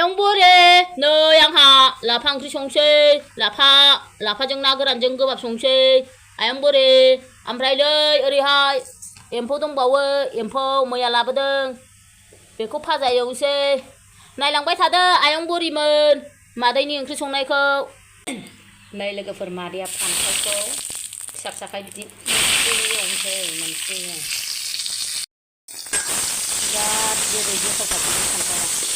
아영보래 너 양하 라파 오ंख्रि संसै लाफाजों ना गोरानजों गोबाब संसै आयंबोरे ओमफ्रायलै ओरैहाय एम्फौ दंबावो एम्फौ मैया लाबोदों बेखौ फाजा एवनोसै नायलांबाय थादो आयंबोरिमोन मादैनि ओंख्रि संनायखौ नै लोगोफोर मादैया फान्थावखौ फिसा फिसाखाय बिदि एवनोसै मोनसेनो बिराद गोदै गोथावथार फान्थावा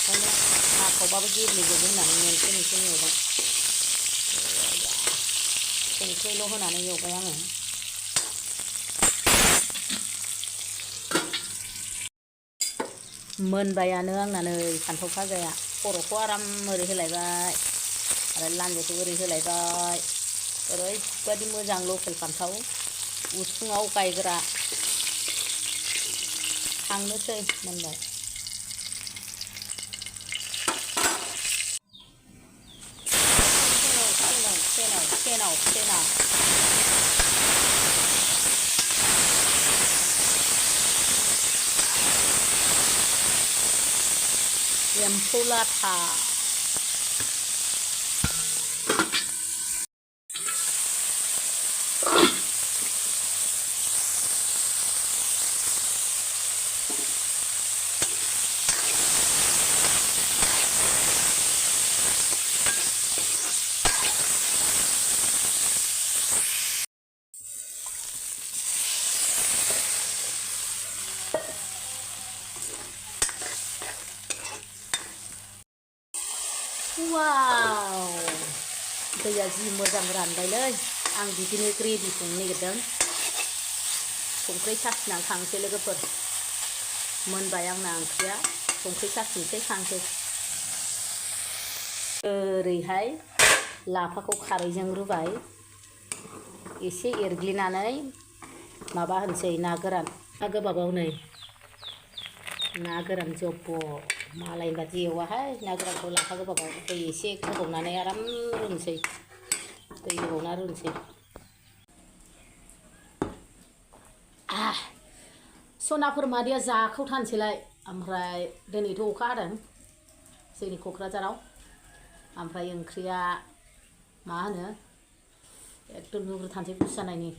ओंखायनो हाखावबाबो गेब्लेजोबो होननानै मोनसे एवबाय संख्रिल' होनानै एवबाय आङो मोनबायानो आंना नै फान्थाव फाजाया खर'खौ आराम ओरै होलायबाय आरो लान्जायखौ ओरै होलायबाय ओरैबादि मोजां लकेल फान्थाव उसुङाव गायग्रा खांनोसै मोनबाय सेनाव एम्फौ लाथा वाव दैया जि मोजां रानबायलै आं बिदिनो ग्रेभि संनो नागिरदों संख्रि साखिनानै खांसै लोगोफोर मोनबाय आंना ओंख्रिया संख्रि साखिनोसै खांसै ओरैहाय लाफाखौ खारैजों रुबाय एसे एरग्लिनानै माबा होनसै ना गोरान ना गोबाबाव नै ना गोरान जब्ब मालायनि बादि एवाहाय ना गोरानखौ लाफा गोबाबाव दै एसे होबावनानै आराम रुनोसै दै होबावना रुनोसै सनाफोर मादैया जाखावथानसैलाय ओमफ्राय दिनैथ' अखा हादों जोंनि क'क्राझाराव ओमफ्राय ओंख्रिया मा होनो एकदम रुग्रोथारनोसै गुसु जानायनि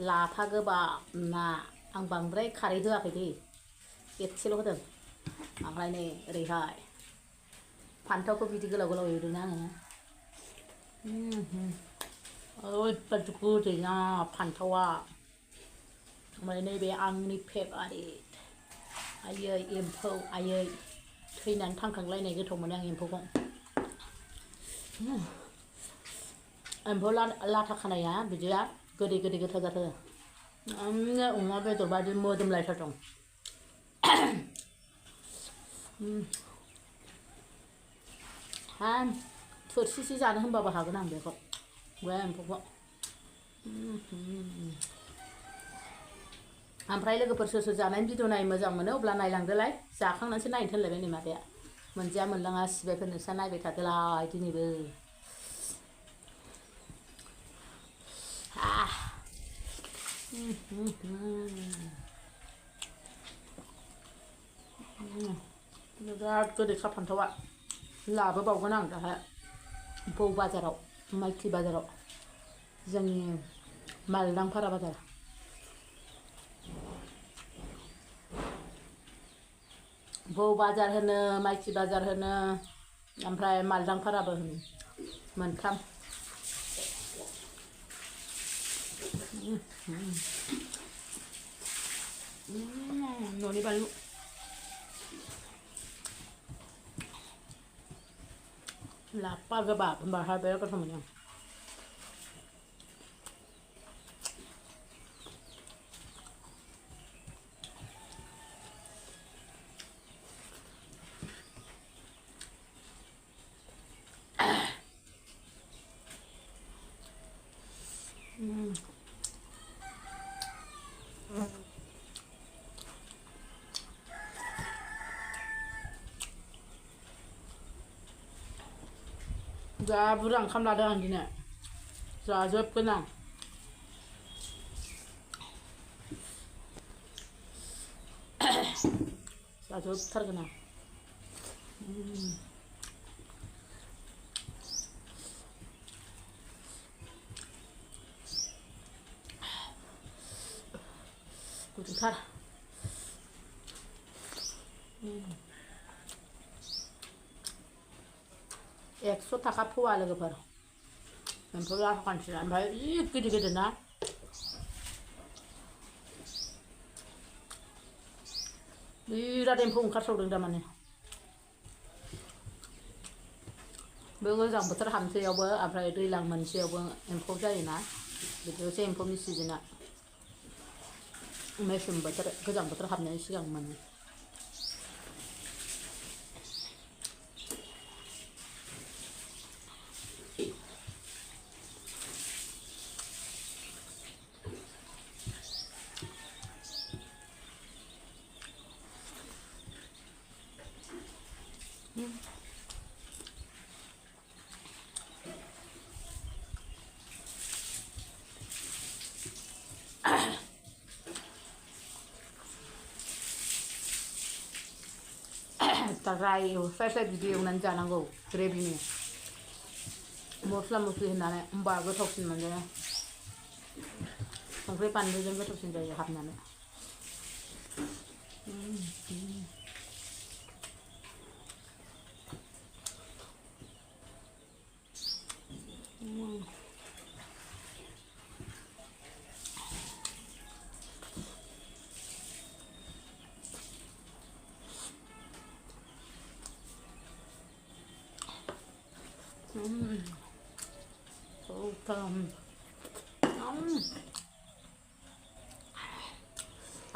लाफा गोबाब ना आं बांद्राय खारै होआखै दै एसेल' होदों ओमफ्राय नै ओरैहाय फान्थावखौ बिदि गोलाव गोलाव एवदोंना आङो ओरैबादि गोदैना फान्थावा ओमफ्राय नैबे आंनि फेभारिट आयै एम्फौ आयै थैनानै थांखांलायनाय गोथाव मोनो आं एम्फौखौ एम्फौ लाथा खानाया बिदिया गोदै गोदै गोथाव जाथारो अमा बेदर बादि मोदोमलायथारदों थोरसिसे जानो होनबाबो हागोन आं बेखौ बे एम्फौखौ ओमफ्राय लोगोफोर सोर सोर जानायनि भिडिअ नायनो मोजां मोनो अब्ला नायलांदोलाय जाखांनानैसो नायनो थोनलायबाय नै माबाया मोनजाया मोनलाङा सिबायफोर नोंस्रा नायबाय थादोलाय दिनैबो बिराद गोदैखा फान्थावा लाबोबावगोन आं दाहाय बौ बाजाराव माइखि बाजाराव जोंनि मालदांपारा बाजार बौ बाजार होनो माइखि बाजार होनो ओमफ्राय मालदांपाराबो होनो मोनथाम न'नि बानलु लाफा गोबाब होनबाथाय बिराद गोथाव मोनो जा बुरजा ओंखाम लादों आं दिनै जाजोबगोन आं जाजोबथारगोन आं गुदुंथार एक्स' थाखा फवा लोगोफोर एम्फौ लाथा खानस्रिया ओमफ्राय जि गिदिर गिदिर ना बिराद एम्फौ ओंखारसावदों दामाने बे गोजां बोथोर हाबनोसैयावबो ओमफ्राय दैज्लां मोनसेयावबो एम्फौ जायोना बिदियावसो एम्फौनि सिजोना मेसें बोथोर गोजां बोथोर हाबनायनि सिगां मोनो ड्राय फ्राय बिदि एवनानै जानांगौ ग्रेभिनि मस्ला मस्लि होनानै होमबा गोथावसिन मोनो संख्रि बानलुजों गोथावसिन जायो हाबनानै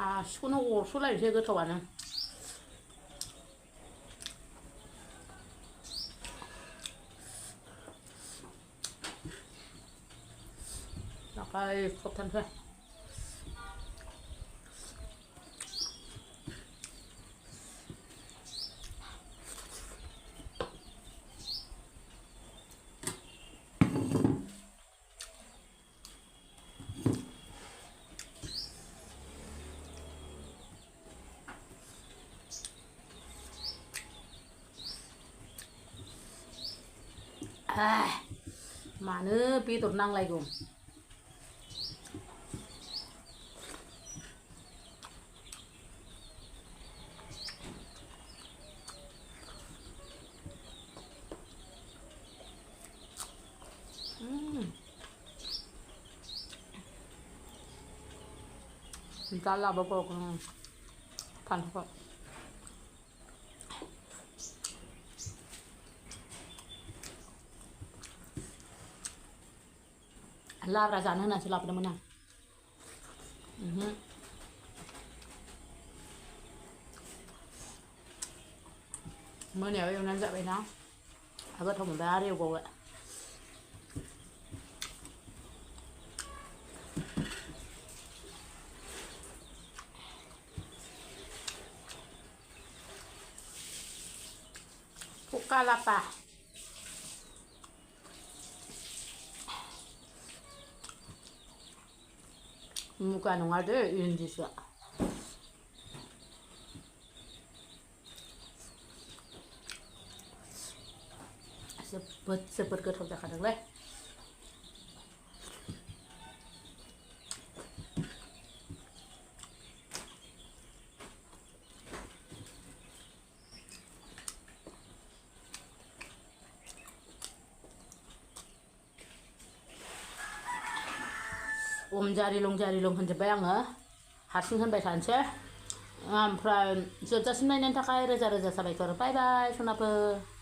आसिखौनो अरस'लायनोसै गोथावानो आखाय खबथानोसै मानो बेदर नांलायगौ दा लाबोबावगोन फानथावखौ लाब्रा जानो होननानैसो लाबोदोंमोन आं मोनायाव एवनानै जाबायना गोथाव मोनबाय आरो एवबावबाय Buka lapa. Muka nong ada Indonesia. Sebet goथाव जाखादोंलै जारि लं होनजोब्बाय आङो हारसिं होनबाय थानोसै ओमफ्राय जोबजासिम नायनायनि थाखाय रोजा रोजा साबायखर बाय बाय सनाफोर